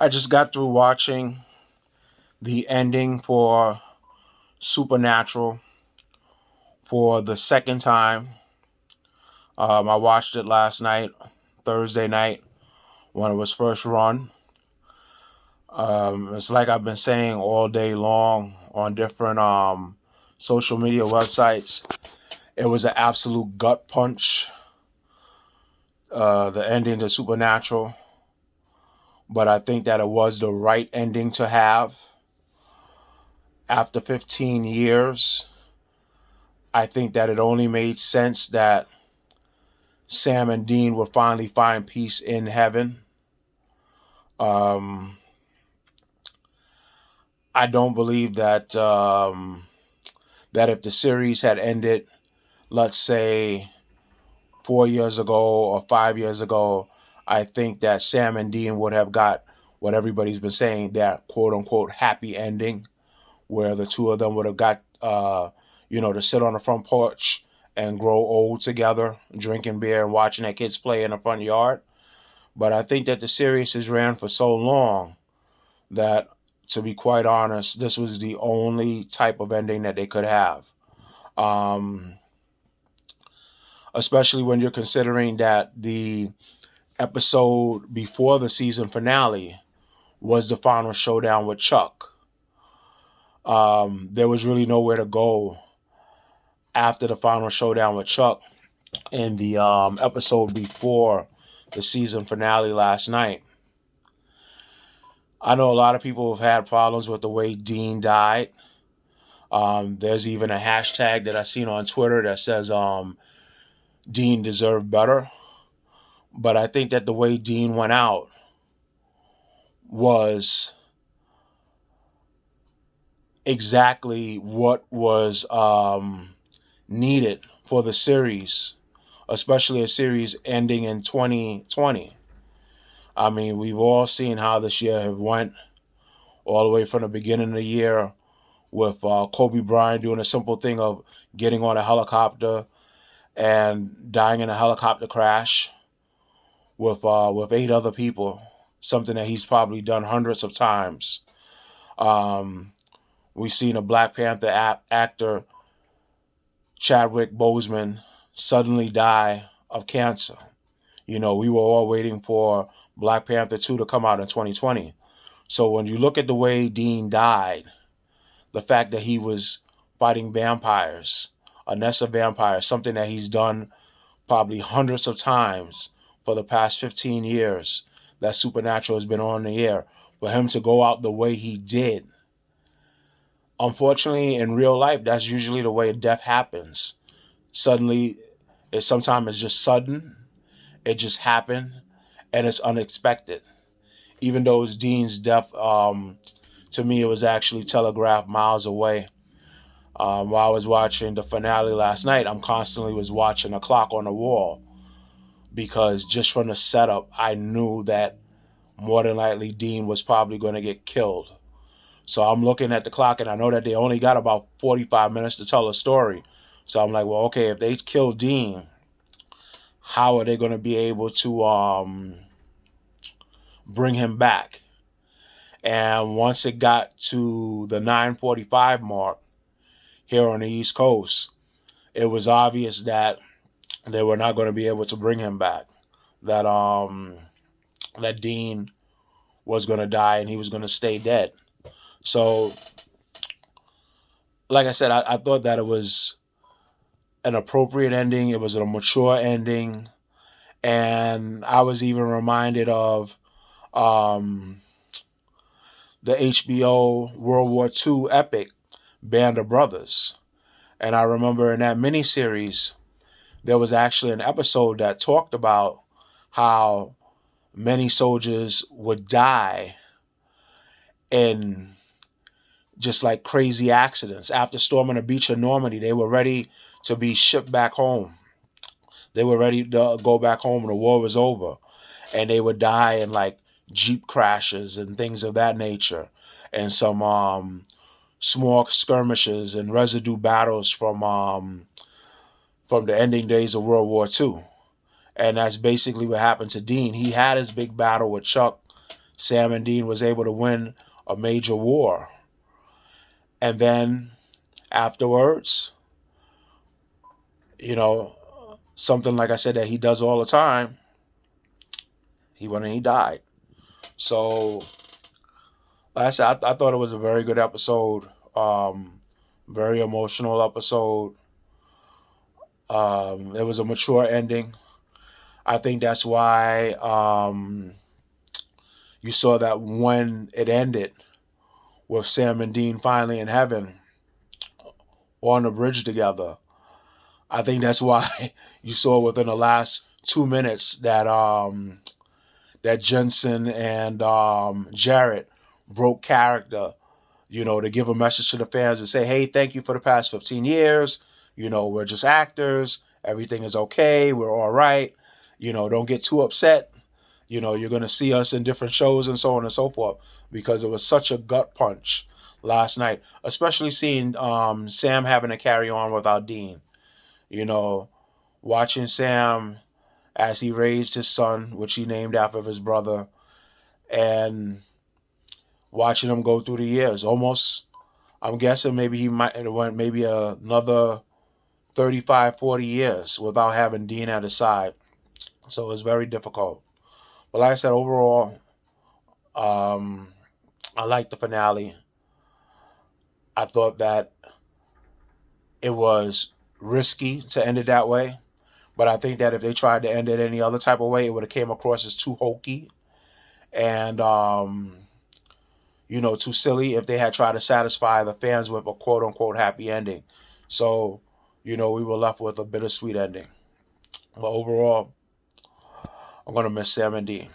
I just got through watching the ending for Supernatural for the second time. I watched it last night, Thursday night, when it was first run. It's like I've been saying all day long on different social media websites. It was an absolute gut punch, the ending to Supernatural. But I think that it was the right ending to have. After 15 years, I think that it only made sense that Sam and Dean would finally find peace in heaven. Um, I don't believe that if the series had ended, let's say 4 years ago or 5 years ago, I think that Sam and Dean would have got what everybody's been saying, that quote unquote happy ending, where the two of them would have got, to sit on the front porch and grow old together, drinking beer and watching their kids play in the front yard. But I think that the series has ran for so long that, to be quite honest, this was the only type of ending that they could have. Um, Especially when you're considering that the episode before the season finale was the final showdown with Chuck. There was really nowhere to go after the final showdown with Chuck in the episode before the season finale last night. I know a lot of people have had problems with the way Dean died. There's even a hashtag that I seen on Twitter that says Dean deserved better. But I think that the way Dean went out was exactly what was needed for the series, especially a series ending in 2020. I mean, we've all seen how this year have went all the way from the beginning of the year with Kobe Bryant doing a simple thing of getting on a helicopter and dying in a helicopter crash with 8 other people, something that he's probably done hundreds of times. Um, we've seen a Black Panther actor, Chadwick Boseman, suddenly die of cancer. We were all waiting for Black Panther 2 to come out in 2020. So when you look at the way Dean died, the fact that he was fighting vampires, a nest of vampires, something that he's done probably hundreds of times for the past 15 years that Supernatural has been on the air, for him to go out the way he did. Unfortunately, in real life, that's usually the way death happens. Suddenly, sometimes it's just sudden, it just happened, and it's unexpected. Even though it's Dean's death, to me, it was actually telegraphed miles away. While I was watching the finale last night, I'm constantly was watching a clock on the wall, because just from the setup, I knew that more than likely Dean was probably going to get killed. So I'm looking at the clock, and I know that they only got about 45 minutes to tell a story. So I'm like, well, okay, if they kill Dean, how are they going to be able to bring him back? And once it got to the 9:45 mark here on the East Coast, it was obvious that they were not going to be able to bring him back. That that Dean was going to die and he was going to stay dead. So, like I said, I thought that it was an appropriate ending. It was a mature ending, and I was even reminded of um, the HBO World War II epic Band of Brothers. And I remember in that miniseries, there was actually an episode that talked about how many soldiers would die in just like crazy accidents. After storming the beach of Normandy, they were ready to be shipped back home. They were ready to go back home and the war was over. And they would die in like Jeep crashes and things of that nature. And some small skirmishes and residue battles from the ending days of World War II. And that's basically what happened to Dean. He had his big battle with Chuck Sam and Dean was able to win a major war. And then afterwards, you know, something like I said that he does all the time, he went and he died. So, like I said, I thought it was a very good episode, very emotional episode. It was a mature ending. I think that's why you saw that when it ended with Sam and Dean finally in heaven on the bridge together. I think that's why you saw within the last 2 minutes that Jensen and Jarrett broke character, to give a message to the fans and say, hey, thank you for the past 15 years. We're just actors. Everything is okay. We're all right. Don't get too upset. You're going to see us in different shows and so on and so forth, because it was such a gut punch last night, especially seeing Sam having to carry on without Dean. You know, watching Sam as he raised his son, which he named after his brother, and watching him go through the years. Almost, I'm guessing maybe he might have went maybe another 35, 40 years without having Dean at his side. So it was very difficult. But like I said, overall, um, I liked the finale. I thought that it was risky to end it that way. But I think that if they tried to end it any other type of way, it would have came across as too hokey and too silly if they had tried to satisfy the fans with a quote unquote happy ending. So, we were left with a bittersweet ending. But overall, I'm gonna miss Sam and Dean.